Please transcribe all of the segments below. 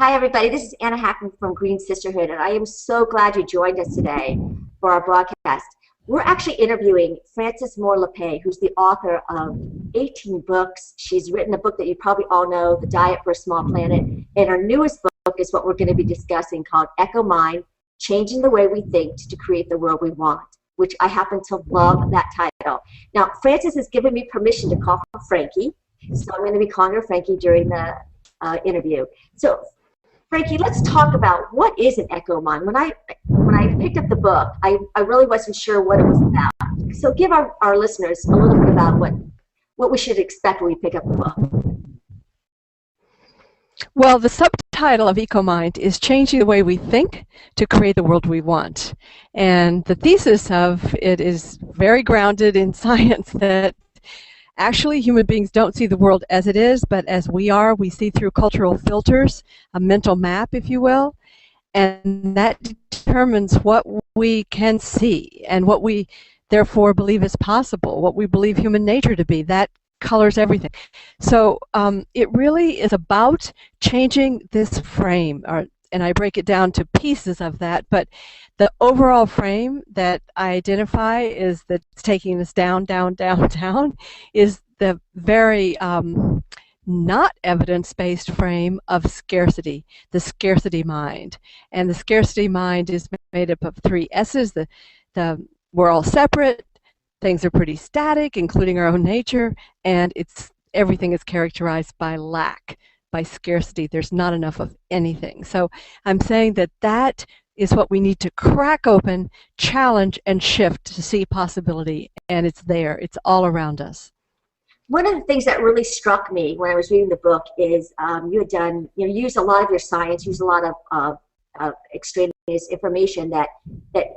Hi, everybody. This is Anna Hackman from Green Sisterhood, and I am so glad you joined us today for our broadcast. We're actually interviewing Frances Moore Lappe, who's the author of 18 books. She's written a book that you probably all know, The Diet for a Small Planet, and her newest book is what we're going to be discussing called EcoMind, Changing the Way We Think to Create the World We Want, which I happen to love that title. Now, Frances has given me permission to call her Frankie, so I'm going to be calling her Frankie during the interview. So, Frankie, let's talk about what is an EcoMind. When I picked up the book, I really wasn't sure what it was about. So give our listeners a little bit about what we should expect when we pick up the book. Well, the subtitle of EcoMind is Changing the Way We Think to Create the World We Want. And the thesis of it is very grounded in science that actually, human beings don't see the world as it is, but as we are. We see through cultural filters, a mental map, if you will, and that determines what we can see and what we therefore believe is possible, what we believe human nature to be. That colors everything. So it really is about changing this frame, and I break it down to pieces of that, but the overall frame that I identify is that's taking us down, down, down, down, is the very not evidence-based frame of scarcity, the scarcity mind. And the scarcity mind is made up of three S's. We're all separate, things are pretty static, including our own nature, and everything is characterized by lack, by scarcity. There's not enough of anything. So I'm saying that is what we need to crack open, challenge, and shift to see possibility, and it's there. It's all around us. One of the things that really struck me when I was reading the book is you used a lot of your science, used a lot of extraneous information that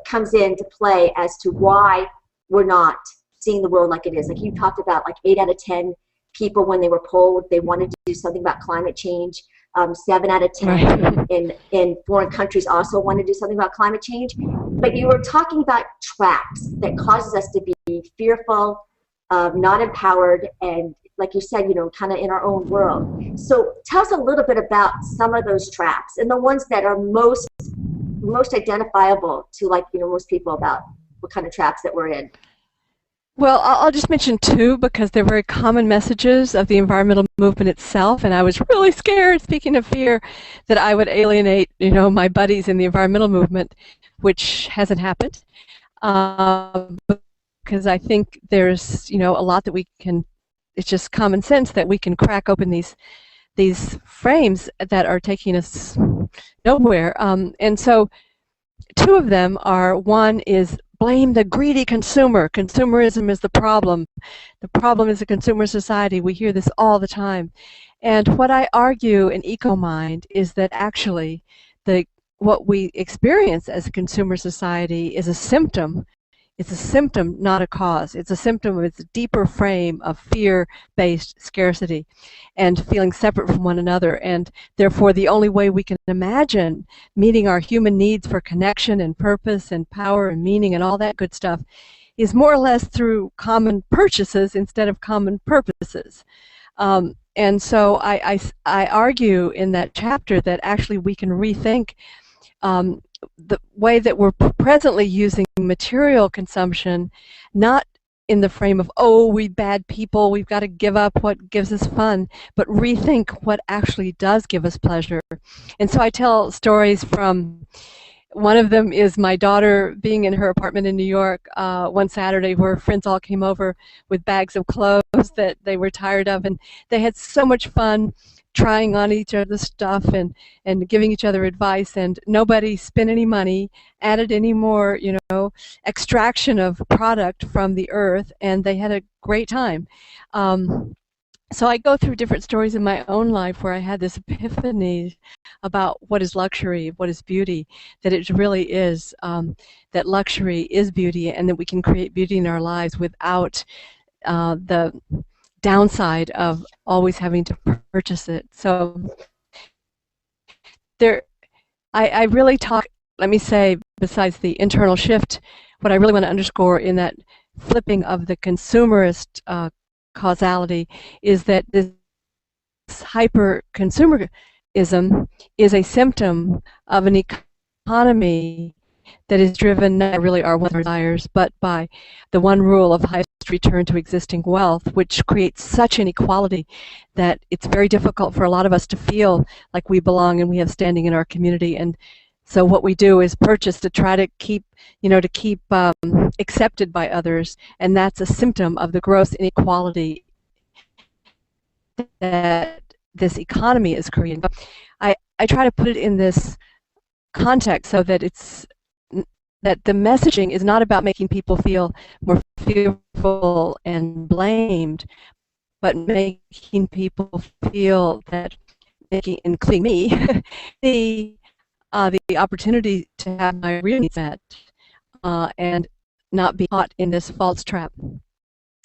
comes into play as to why we're not seeing the world like it is. Like you talked about, like 8 out of 10 people, when they were polled, they wanted to do something about climate change. 7 out of 10 in foreign countries also want to do something about climate change. But you were talking about traps that causes us to be fearful, not empowered, and like you said, kind of in our own world. So tell us a little bit about some of those traps and the ones that are most identifiable to most people about what kind of traps that we're in. Well, I'll just mention 2 because they're very common messages of the environmental movement itself, and I was really scared, speaking of fear, that I would alienate, my buddies in the environmental movement, which hasn't happened, because I think there's, a lot that we can, it's just common sense that we can crack open these frames that are taking us nowhere, and so 2 of them are, one is blame the greedy consumer. Consumerism is the problem. The problem is a consumer society. We hear this all the time. And what I argue in EcoMind is that actually what we experience as a consumer society is a symptom. It's a symptom, not a cause. It's a symptom of its deeper frame of fear-based scarcity and feeling separate from one another. And therefore, the only way we can imagine meeting our human needs for connection and purpose and power and meaning and all that good stuff is more or less through common purchases instead of common purposes. And so I argue in that chapter that actually we can rethink the way that we're presently using material consumption, not in the frame of, oh, we bad people, we've got to give up what gives us fun, but rethink what actually does give us pleasure. And so I tell stories from, one of them is my daughter being in her apartment in New York one Saturday where friends all came over with bags of clothes that they were tired of, and they had so much fun trying on each other's stuff and giving each other advice, and nobody spent any money, added any more, extraction of product from the earth, and they had a great time. So I go through different stories in my own life where I had this epiphany about what is luxury, what is beauty, that it really is, that luxury is beauty, and that we can create beauty in our lives without the downside of always having to purchase it. So I really talk, let me say, besides the internal shift, what I really want to underscore in that flipping of the consumerist causality is that this hyper consumer is a symptom of an economy that is driven not really our wealth desires, but by the one rule of highest return to existing wealth, which creates such inequality that it's very difficult for a lot of us to feel like we belong and we have standing in our community. And so what we do is purchase to try to keep, accepted by others, and that's a symptom of the gross inequality that this economy is creating. I try to put it in this context so that that the messaging is not about making people feel more fearful and blamed, but making people feel that, including me, the opportunity to have my real needs met and not be caught in this false trap.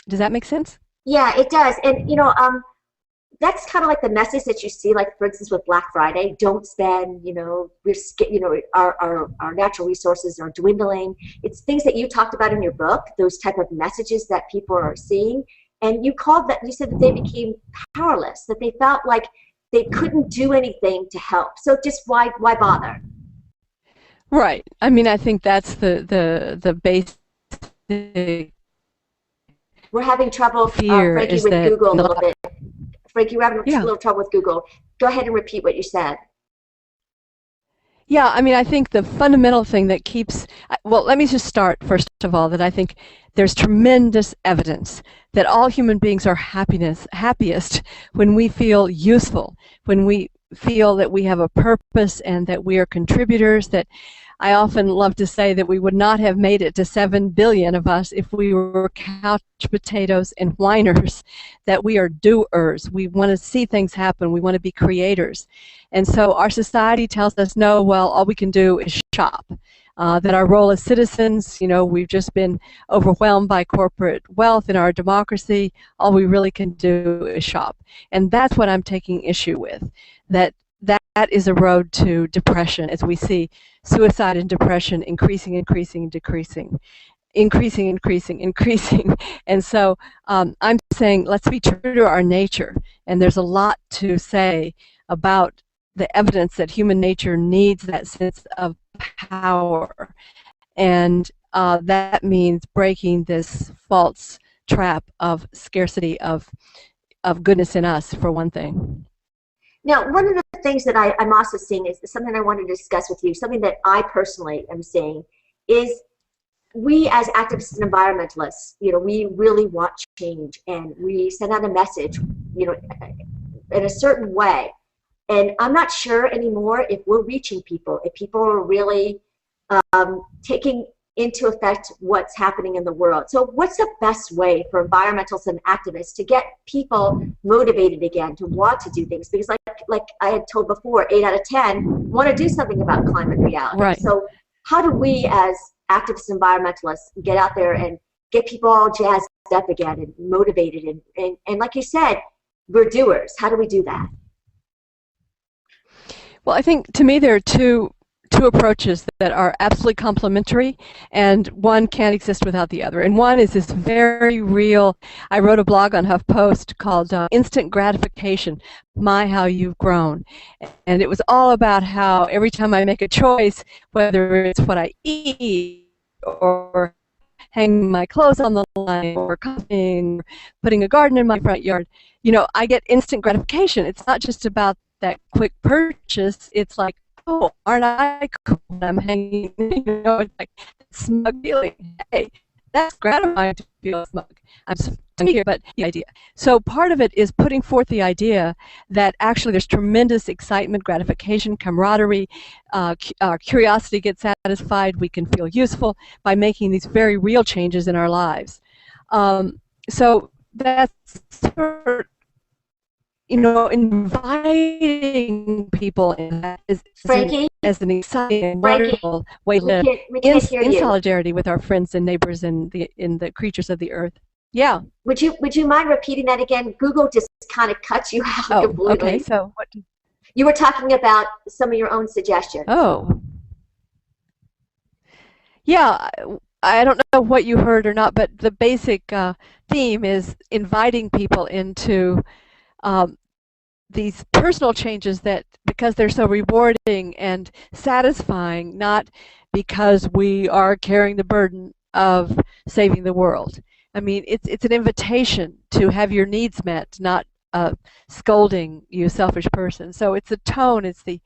Does that make sense? Yeah, it does. And that's kind of like the message that you see, like for instance with Black Friday. Don't spend, our natural resources are dwindling. It's things that you talked about in your book, those type of messages that people are seeing, and you said that they became powerless, that they felt like they couldn't do anything to help. So just why bother? Right. I mean, I think that's the basic. We're having trouble, fear Frankie, is with that Google a little bit. Frankie, we're having a little trouble with Google. Go ahead and repeat what you said. Yeah, I mean, I think the fundamental thing that keeps, well, let me just start, first of all, that I think there's tremendous evidence that all human beings are happiest when we feel useful, when we feel that we have a purpose and that we are contributors, that I often love to say that we would not have made it to 7 billion of us if we were couch potatoes and whiners, that we are doers. We want to see things happen. We want to be creators. And so our society tells us, no, well, all we can do is shop. That our role as citizens, we've just been overwhelmed by corporate wealth in our democracy. All we really can do is shop. And that's what I'm taking issue with, that is a road to depression, as we see suicide and depression increasing. And so I'm saying let's be true to our nature. And there's a lot to say about the evidence that human nature needs that sense of power. And that means breaking this false trap of scarcity of goodness in us, for one thing. Now, one of the things that I'm also seeing is something I wanted to discuss with you, something that I personally am seeing, is we as activists and environmentalists, we really want change, and we send out a message, in a certain way. And I'm not sure anymore if we're reaching people, if people are really taking into effect what's happening in the world. So what's the best way for environmentalists and activists to get people motivated again to want to do things? Because like I had told before, 8 out of 10 want to do something about climate reality. Right. So how do we as activists and environmentalists get out there and get people all jazzed up again and motivated? And like you said, we're doers. How do we do that? Well, I think to me there are two approaches that are absolutely complementary, and one can't exist without the other. And one is this very real, I wrote a blog on HuffPost called Instant Gratification, How You've Grown. And it was all about how every time I make a choice, whether it's what I eat or hanging my clothes on the line or cooking, or putting a garden in my front yard, I get instant gratification. It's not just about that quick purchase. It's like, oh, aren't I cool? I'm hanging, it's like smug feeling. Hey, that's gratifying to feel smug. I'm here, but the idea. So part of it is putting forth the idea that actually there's tremendous excitement, gratification, camaraderie, curiosity gets satisfied. We can feel useful by making these very real changes in our lives. So that's sort of, inviting people in that is as an exciting, wonderful way to live in solidarity with our friends and neighbors and the creatures of the earth. Yeah. Would you mind repeating that again? Google just kind of cuts you out completely. Okay. So what? You were talking about some of your own suggestions. Oh. Yeah. I don't know what you heard or not, but the basic theme is inviting people into these personal changes that because they're so rewarding and satisfying, not because we are carrying the burden of saving the world. I mean, it's an invitation to have your needs met, not scolding you, selfish person. So it's the tone, it's the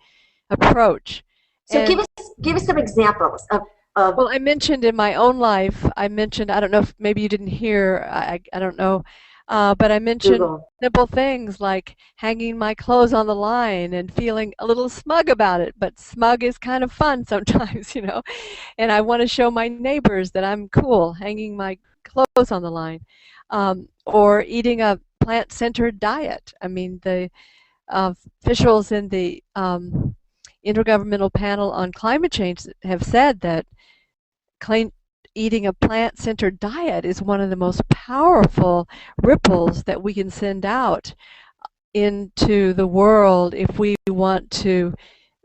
approach. So And give us some examples of well, I mentioned in my own life, I don't know if maybe you didn't hear, I don't know, but I mentioned Google. simple things like hanging my clothes on the line and feeling a little smug about it, but smug is kind of fun sometimes, you know, and I want to show my neighbors that I'm cool hanging my clothes on the line, or eating a plant-centered diet. I mean, the officials in the Intergovernmental Panel on Climate Change have said that eating a plant-centered diet is one of the most powerful ripples that we can send out into the world if we want to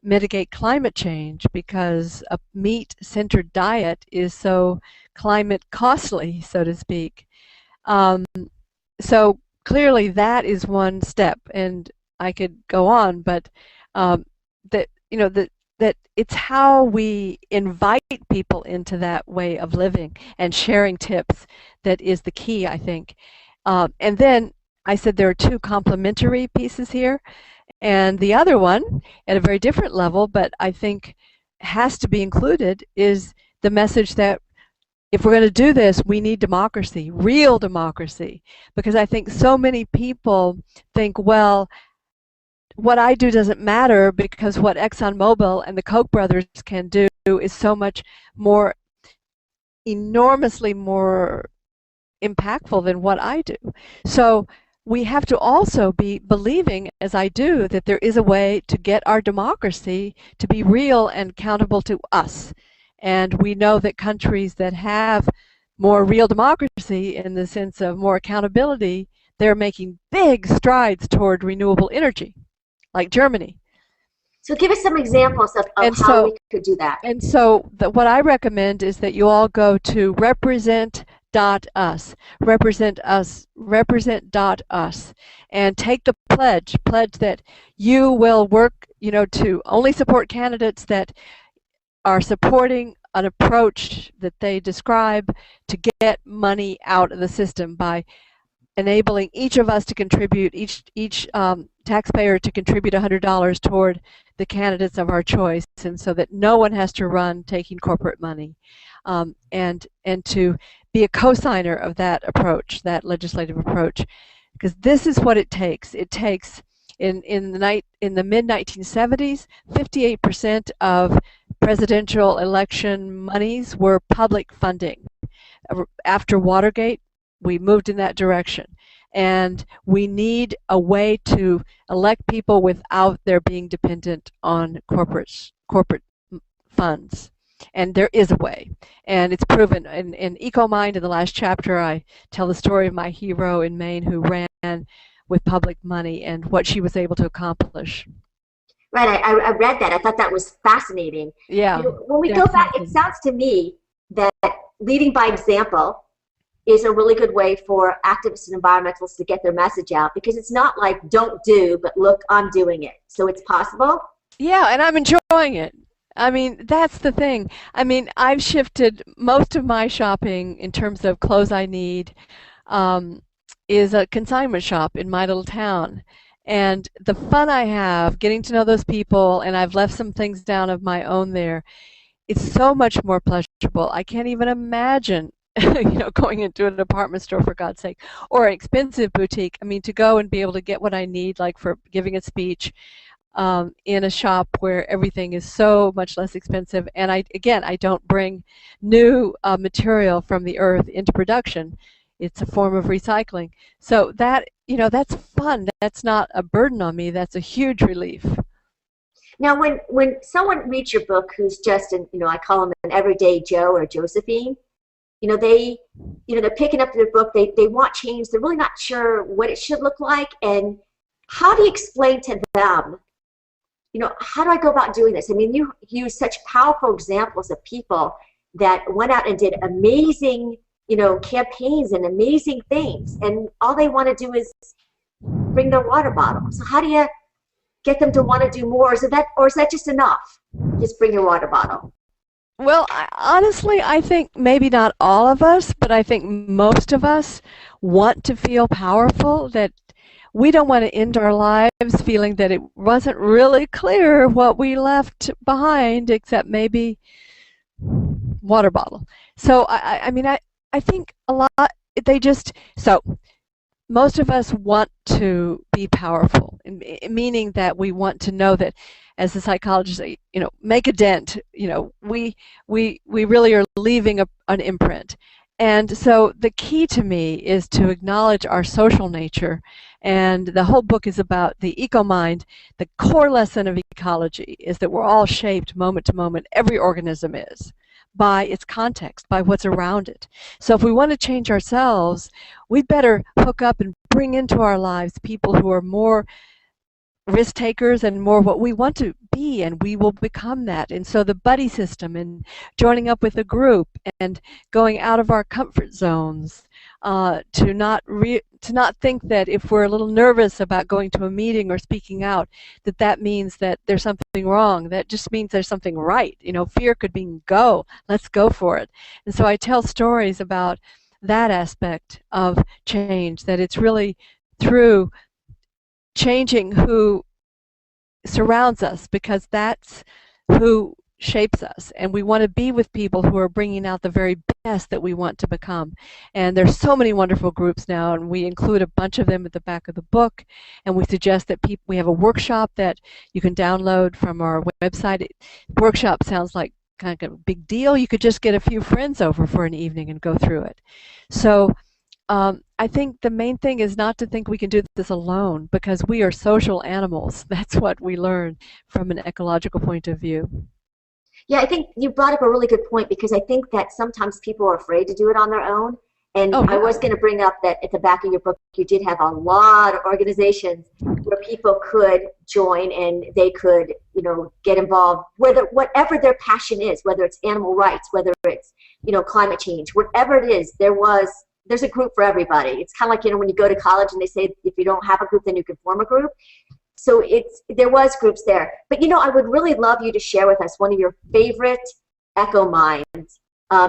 mitigate climate change, because a meat-centered diet is so climate costly, so to speak. So clearly that is one step, and I could go on, but that you know that it's how we invite people into that way of living and sharing tips that is the key, I think. And then I said there are two complementary pieces here, and the other one, at a very different level, but I think has to be included, is the message that if we're going to do this, we need democracy, real democracy, because I think so many people think, well, what I do doesn't matter because what ExxonMobil and the Koch brothers can do is so much more, enormously more impactful than what I do. So we have to also be believing, as I do, that there is a way to get our democracy to be real and accountable to us. And we know that countries that have more real democracy in the sense of more accountability, they're making big strides toward renewable energy, like Germany. So give us some examples of how we could do that. And so what I recommend is that you all go to represent.us, represent.us, and take the pledge that you will work, to only support candidates that are supporting an approach that they describe to get money out of the system by enabling each of us to contribute, each taxpayer to contribute $100 toward the candidates of our choice, and so that no one has to run taking corporate money, and to be a co-signer of that approach, that legislative approach, because this is what it takes. It takes in the mid-1970s, 58% of presidential election monies were public funding. After Watergate, we moved in that direction. And we need a way to elect people without their being dependent on corporate funds. And there is a way. And it's proven. In EcoMind, in the last chapter, I tell the story of my hero in Maine who ran with public money and what she was able to accomplish. Right, I read that. I thought that was fascinating. Yeah. When we go back, it sounds to me that leading by example is a really good way for activists and environmentalists to get their message out, because it's not like don't do, but look, I'm doing it. So it's possible. Yeah, and I'm enjoying it. I mean, that's the thing. I mean, I've shifted most of my shopping in terms of clothes I need is a consignment shop in my little town. And the fun I have getting to know those people, and I've left some things down of my own there, it's so much more pleasurable. I can't even imagine going into a department store, for God's sake, or an expensive boutique. I mean, to go and be able to get what I need, like for giving a speech, in a shop where everything is so much less expensive. And I don't bring new material from the earth into production. It's a form of recycling. So that, that's fun. That's not a burden on me. That's a huge relief. Now, when someone reads your book who's just I call them an everyday Joe or Josephine, they're picking up their book, they want change, they're really not sure what it should look like, and how do you explain to them, how do I go about doing this? I mean, you use such powerful examples of people that went out and did amazing, campaigns and amazing things, and all they want to do is bring their water bottle. So how do you get them to want to do more? Is that just enough? Just bring your water bottle. Well, honestly, I think maybe not all of us, but I think most of us want to feel powerful, that we don't want to end our lives feeling that it wasn't really clear what we left behind, except maybe water bottle. So, I mean, I think a lot, so most of us want to be powerful, meaning that we want to know that, as the psychologists say, make a dent. We really are leaving an imprint. And so the key to me is to acknowledge our social nature. And the whole book is about the EcoMind. The core lesson of ecology is that we're all shaped moment to moment, every organism is, by its context, by what's around it. So if we want to change ourselves, we'd better hook up and bring into our lives people who are more risk takers and more what we want to be, and we will become that. And so the buddy system and joining up with a group and going out of our comfort zones, to not think that if we're a little nervous about going to a meeting or speaking out, that means that there's something wrong. That just means there's something right. Fear could mean go. Let's go for it. And so I tell stories about that aspect of change, that it's really through changing who surrounds us, because that's who shapes us, and we want to be with people who are bringing out the very best that we want to become. And there's so many wonderful groups now, and we include a bunch of them at the back of the book, and we suggest that we have a workshop that you can download from our website. Workshop sounds like kind of a big deal. You could just get a few friends over for an evening and go through it. So I think the main thing is not to think we can do this alone, because we are social animals. That's what we learn from an ecological point of view. Yeah, I think you brought up a really good point, because I think that sometimes people are afraid to do it on their own. And Oh, yeah. I was going to bring up that at the back of your book, you did have a lot of organizations where people could join and they could, get involved, whatever their passion is, whether it's animal rights, whether it's, climate change, whatever it is, there's a group for everybody. It's kind of like, when you go to college and they say if you don't have a group, then you can form a group. So there was groups there. But, I would really love you to share with us one of your favorite EcoMind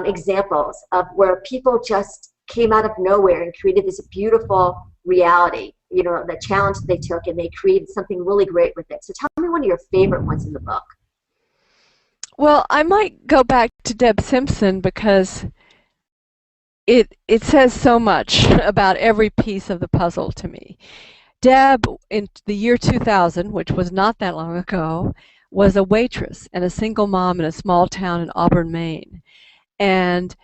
examples of where people just came out of nowhere and created this beautiful reality, the challenge that they took, and they created something really great with it. So tell me one of your favorite ones in the book. Well, I might go back to Deb Simpson, because it says so much about every piece of the puzzle to me. Deb, in the year 2000, which was not that long ago, was a waitress and a single mom in a small town in Auburn, Maine. And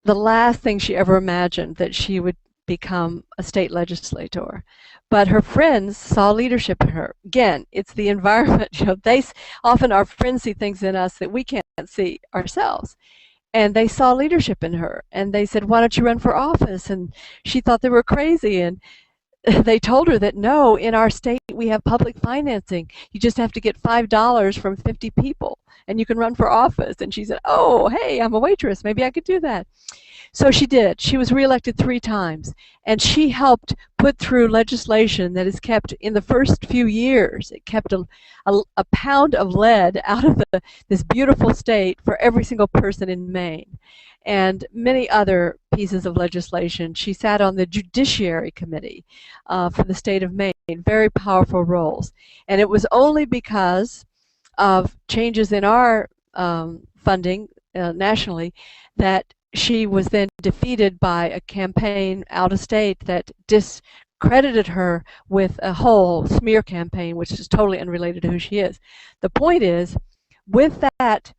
the last thing she ever imagined that she would become a state legislator. But her friends saw leadership in her. Again, it's the environment. Often our friends see things in us that we can't see ourselves. And they saw leadership in her, and they said, "Why don't you run for office?" And she thought they were crazy, and they told her that no, in our state we have public financing. You just have to get $5 from 50 people and you can run for office. And she said, "Oh, hey, I'm a waitress. Maybe I could do that." So she did. She was reelected 3 times, and she helped put through legislation that has kept, in the first few years, it kept a pound of lead out of this beautiful state for every single person in Maine, and many other pieces of legislation. She sat on the Judiciary Committee for the state of Maine, very powerful roles. And it was only because of changes in our funding nationally that she was then defeated by a campaign out of state that discredited her with a whole smear campaign, which is totally unrelated to who she is. The point is, with that,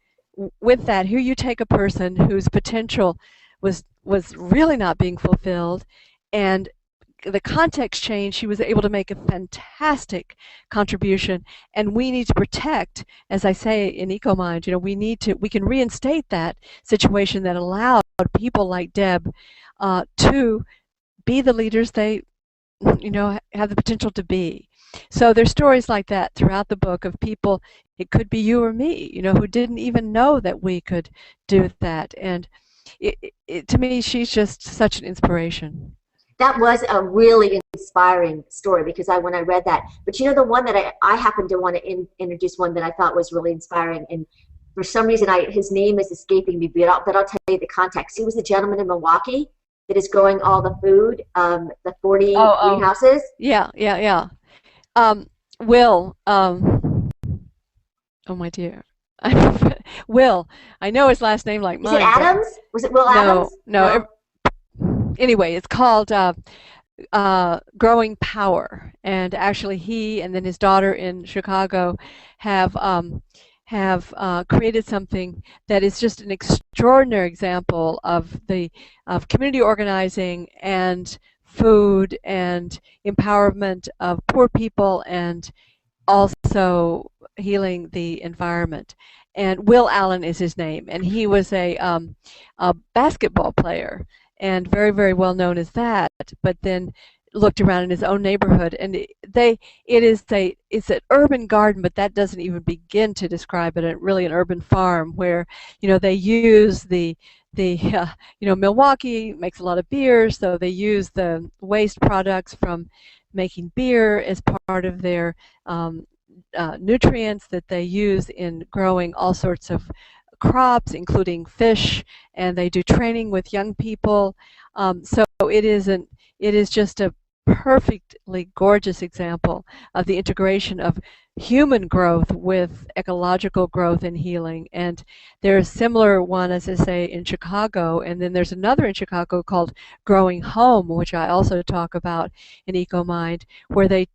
here you take a person whose potential was really not being fulfilled, and the context changed. She was able to make a fantastic contribution, and we need to protect, as I say in EcoMind, we can reinstate that situation that allowed people like Deb to be the leaders they have the potential to be. So there's stories like that throughout the book of people, it could be you or me, who didn't even know that we could do that. And to me, she's just such an inspiration. That was a really inspiring story because when I read that, but you know, the one that I happened to want to introduce one that I thought was really inspiring, and for some reason his name is escaping me, but I'll tell you the context. He was the gentleman in Milwaukee that is growing all the food, the 40 greenhouses. Yeah. Will, oh my dear. Will, I know his last name like Is it mine. Adams? Was it Will Adams? No. Anyway, it's called Growing Power, and actually he and then his daughter in Chicago have created something that is just an extraordinary example of community organizing and food and empowerment of poor people, and also healing the environment. And Will Allen is his name, and he was a basketball player, and very, very well known as that, but then looked around in his own neighborhood, and it's an urban garden, but that doesn't even begin to describe it. Really an urban farm where, they use Milwaukee makes a lot of beer, so they use the waste products from making beer as part of their nutrients that they use in growing all sorts of crops, including fish, and they do training with young people. So it is just a perfectly gorgeous example of the integration of human growth with ecological growth and healing. And there's a similar one, as I say, in Chicago, and then there's another in Chicago called Growing Home, which I also talk about in EcoMind, where the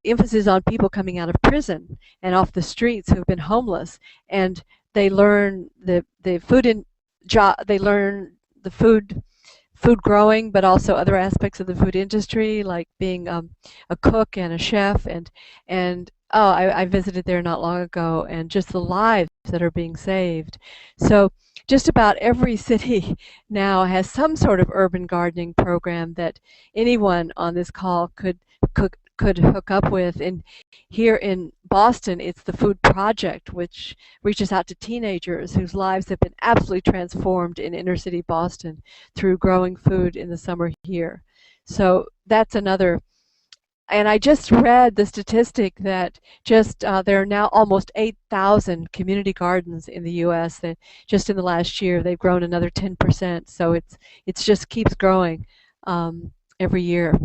emphasis on people coming out of prison and off the streets who've been homeless, and they learn the food growing, but also other aspects of the food industry, like being a cook and a chef. I visited there not long ago, and just the lives that are being saved. So just about every city now has some sort of urban gardening program that anyone on this call could hook up with. And here in Boston, it's the Food Project, which reaches out to teenagers whose lives have been absolutely transformed in inner city Boston through growing food in the summer here. So that's another. And I just read the statistic that there are now almost 8,000 community gardens in the U.S. that just in the last year they've grown another 10%. So it's just keeps growing every year.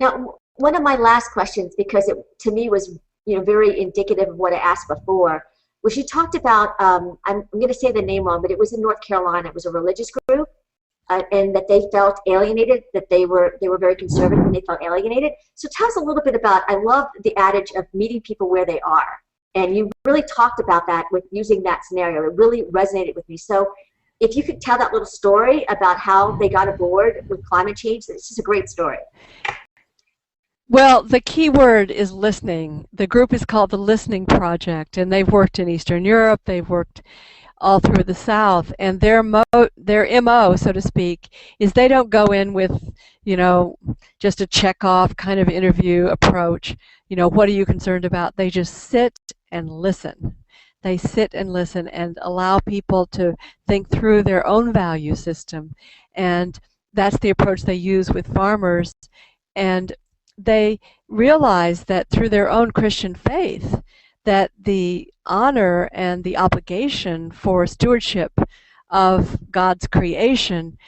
Now, one of my last questions, because it to me was very indicative of what I asked before, was you talked about I'm going to say the name wrong, but it was in North Carolina. It was a religious group, and that they felt alienated, that they were very conservative and they felt alienated. So tell us a little bit about. I love the adage of meeting people where they are, and you really talked about that with using that scenario. It really resonated with me. So if you could tell that little story about how they got aboard with climate change, it's just a great story. Well, the key word is listening. The group is called the Listening Project, and they've worked in Eastern Europe, they've worked all through the South, and their MO, so to speak, is they don't go in with, just a check-off kind of interview approach. What are you concerned about? They just sit and listen. They sit and listen and allow people to think through their own value system, and that's the approach they use with farmers. And they realize that through their own Christian faith, that the honor and the obligation for stewardship of God's creation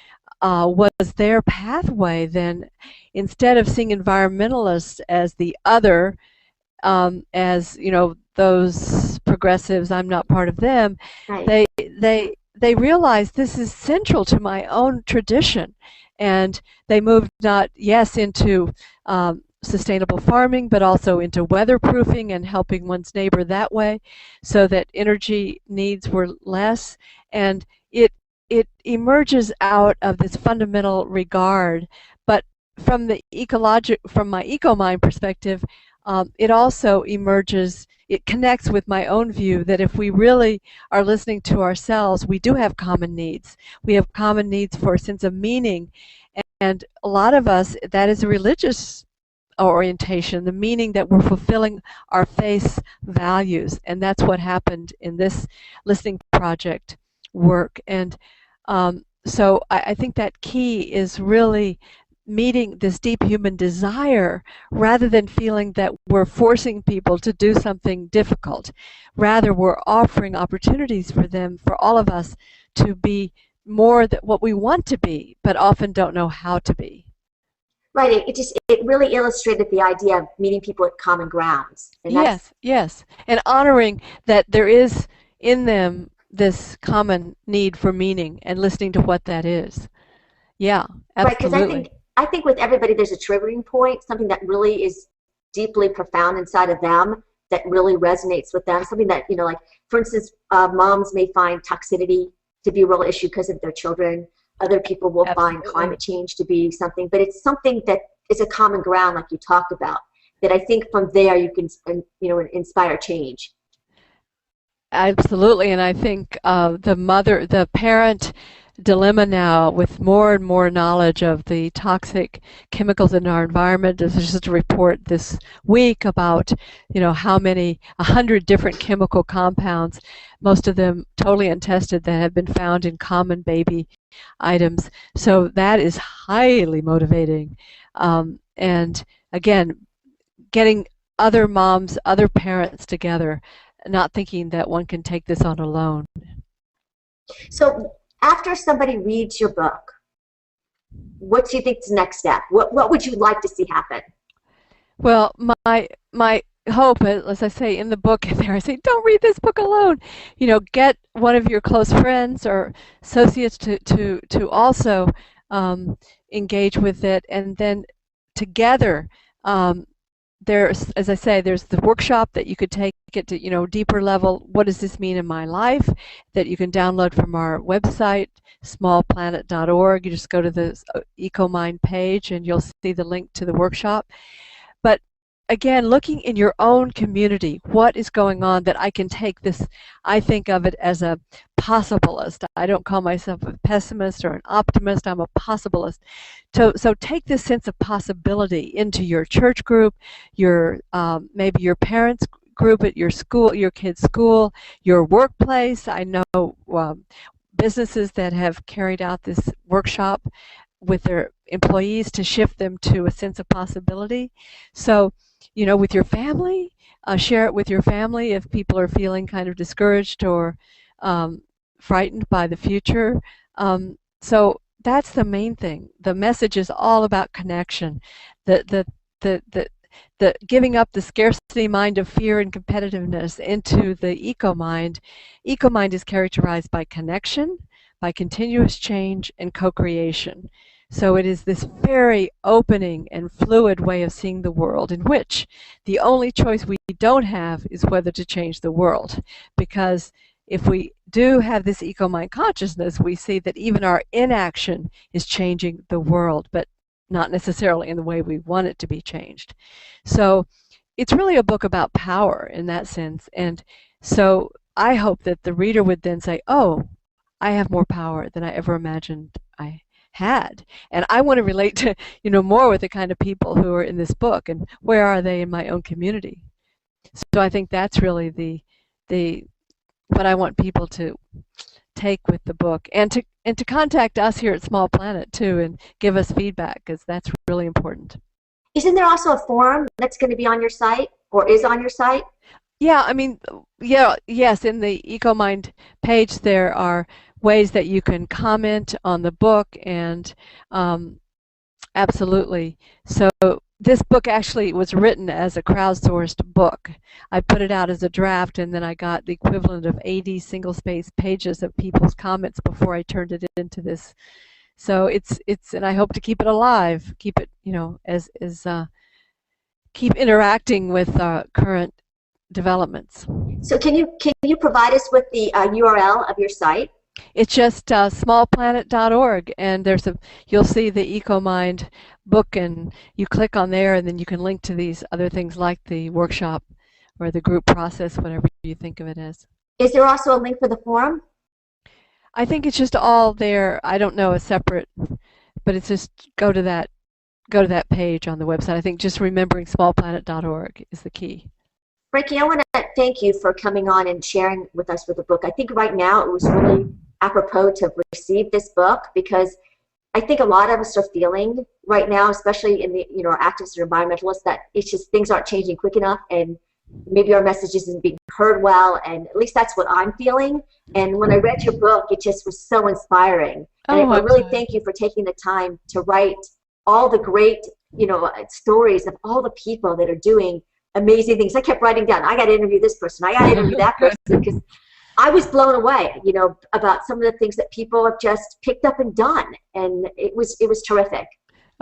was their pathway. Then, instead of seeing environmentalists as the other, as those progressives, I'm not part of them. Right. They realize this is central to my own tradition. And they moved into sustainable farming, but also into weatherproofing and helping one's neighbor that way, so that energy needs were less. And it emerges out of this fundamental regard. But from my EcoMind perspective, it also emerges. It connects with my own view that if we really are listening to ourselves, we do have common needs. We have common needs for a sense of meaning. And a lot of us, that is a religious orientation, the meaning that we're fulfilling our faith's values. And that's what happened in this Listening Project work. And so I think that key is really meeting this deep human desire rather than feeling that we're forcing people to do something difficult. Rather, we're offering opportunities for them, for all of us, to be more than what we want to be, but often don't know how to be. Right. It really illustrated the idea of meeting people at common grounds. And Yes, yes. And honoring that there is in them this common need for meaning and listening to what that is. Yeah, right, because absolutely. I think with everybody there's a triggering point, something that really is deeply profound inside of them that really resonates with them. Something that, like, for instance, moms may find toxicity to be a real issue because of their children. Other people will find climate change to be something, but it's something that is a common ground, like you talked about, that I think from there you can, inspire change. Absolutely, and I think the parent dilemma now, with more and more knowledge of the toxic chemicals in our environment. There's just a report this week about, how many 100 different chemical compounds, most of them totally untested, that have been found in common baby items. So that is highly motivating, and again, getting other moms, other parents together, not thinking that one can take this on alone. So after somebody reads your book, what do you think is the next step? What would you like to see happen? Well, my hope, as I say in the book there, I say, don't read this book alone. Get one of your close friends or associates to also engage with it, and then together, there's, as I say, there's the workshop that you could take it to, deeper level. What does this mean in my life? That you can download from our website, smallplanet.org. You just go to the EcoMind page and you'll see the link to the workshop. But again, looking in your own community, what is going on that I can take this? I think of it as a possibilist. I don't call myself a pessimist or an optimist. I'm a possibilist. So take this sense of possibility into your church group, your maybe your parents group at your school, your kid's school, your workplace. I know businesses that have carried out this workshop with their employees to shift them to a sense of possibility. So, with your family, share it with your family if people are feeling kind of discouraged or frightened by the future. So that's the main thing. The message is all about connection. The giving up the scarcity mind of fear and competitiveness into the EcoMind. EcoMind is characterized by connection, by continuous change, and co-creation. So it is this very opening and fluid way of seeing the world, in which the only choice we don't have is whether to change the world. Because if we do have this EcoMind consciousness, we see that even our inaction is changing the world, but not necessarily in the way we want it to be changed. So it's really a book about power in that sense. And so I hope that the reader would then say, oh, I have more power than I ever imagined I had. And I want to relate to, more with the kind of people who are in this book, and where are they in my own community. So I think that's really the what I want people to take with the book, and to contact us here at Small Planet too, and give us feedback, because that's really important. Isn't there also a forum that's going to be on your site, or is on your site? Yeah, yes, in the EcoMind page there are ways that you can comment on the book, and absolutely. So this book actually was written as a crowdsourced book. I put it out as a draft, and then I got the equivalent of 80 single-space pages of people's comments before I turned it into this. So it's and I hope to keep it alive, keep it, keep interacting with current developments. So can you provide us with the URL of your site? It's just smallplanet.org, and you'll see the EcoMind book, and you click on there, and then you can link to these other things like the workshop or the group process, whatever you think of it as. Is there also a link for the forum? I think it's just all there. I don't know a separate, but it's just go to that page on the website. I think just remembering smallplanet.org is the key. Frankie, I want to thank you for coming on and sharing with us with the book. I think right now it was really apropos to receive this book, because I think a lot of us are feeling right now, especially in the, our activists or environmentalists, that it's just things aren't changing quick enough, and maybe our message isn't being heard well, and at least that's what I'm feeling. And when I read your book, it just was so inspiring. And I really thank you for taking the time to write all the great, stories of all the people that are doing amazing things. I kept writing down, I got to interview this person, I got to interview that person, because I was blown away, about some of the things that people have just picked up and done, and it was terrific.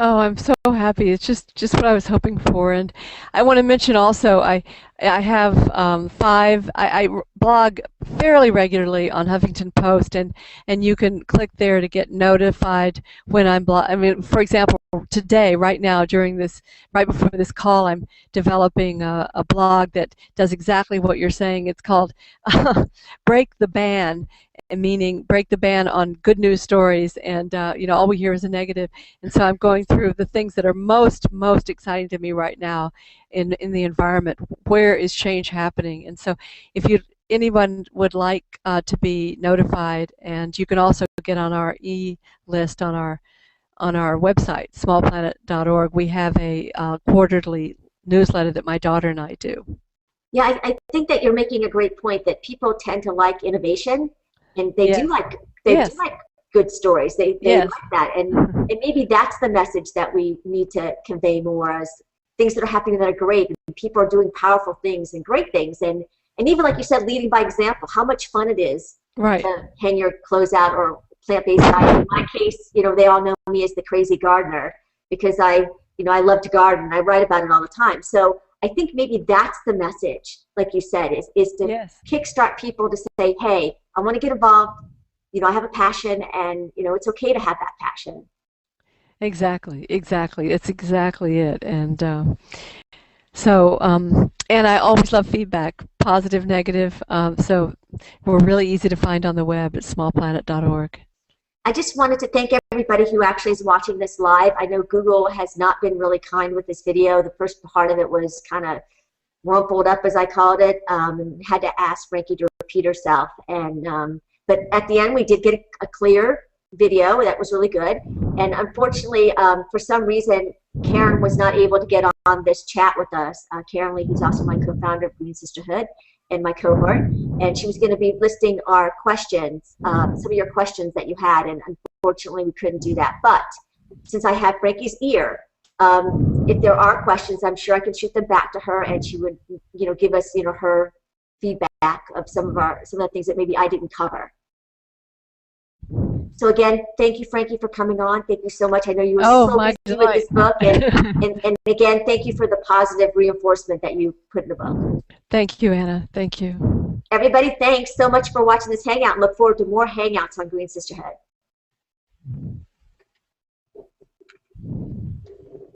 Oh, I'm so happy. It's just what I was hoping for. And I want to mention also, I have I blog fairly regularly on Huffington Post, and you can click there to get notified when I'm I mean, for example, today, right now, right before this call, I'm developing a blog that does exactly what you're saying. It's called Break the Ban, meaning break the ban on good news stories, and all we hear is a negative. And so I'm going through the things that are most exciting to me right now in the environment. Where is change happening? And so if anyone would like to be notified, and you can also get on our e-list on our website, smallplanet.org. We have a quarterly newsletter that my daughter and I do. Yeah, I think that you're making a great point, that people tend to like innovation, and they do like good stories. They like that, and maybe that's the message that we need to convey more, as things that are happening that are great, and people are doing powerful things and great things, and even, like you said, leading by example. How much fun it is to hang your clothes out or plant-based diet. In my case, they all know me as the crazy gardener, because I love to garden. I write about it all the time. So I think maybe that's the message, like you said, is to kickstart people to say, hey, I want to get involved. I have a passion, and it's okay to have that passion. Exactly. It's exactly it. And and I always love feedback, positive, negative. So we're really easy to find on the web at smallplanet.org. I just wanted to thank everybody who actually is watching this live. I know Google has not been really kind with this video. The first part of it was kind of rumpled up, as I called it, and had to ask Frankie to repeat herself. And but at the end, we did get a clear video that was really good. And unfortunately, for some reason, Karen was not able to get on this chat with us. Karen Lee, who's also my co-founder of Green Sisterhood and my cohort, and she was going to be listing our questions, some of your questions that you had, and unfortunately we couldn't do that. But since I have Frankie's ear, if there are questions, I'm sure I can shoot them back to her, and she would, give us, her feedback of some of the things that maybe I didn't cover. So again, thank you, Frankie, for coming on. Thank you so much. I know you were so busy with this book, and again, thank you for the positive reinforcement that you put in the book. Thank you, Anna. Thank you. Everybody, thanks so much for watching this Hangout, and look forward to more Hangouts on Green Sisterhood.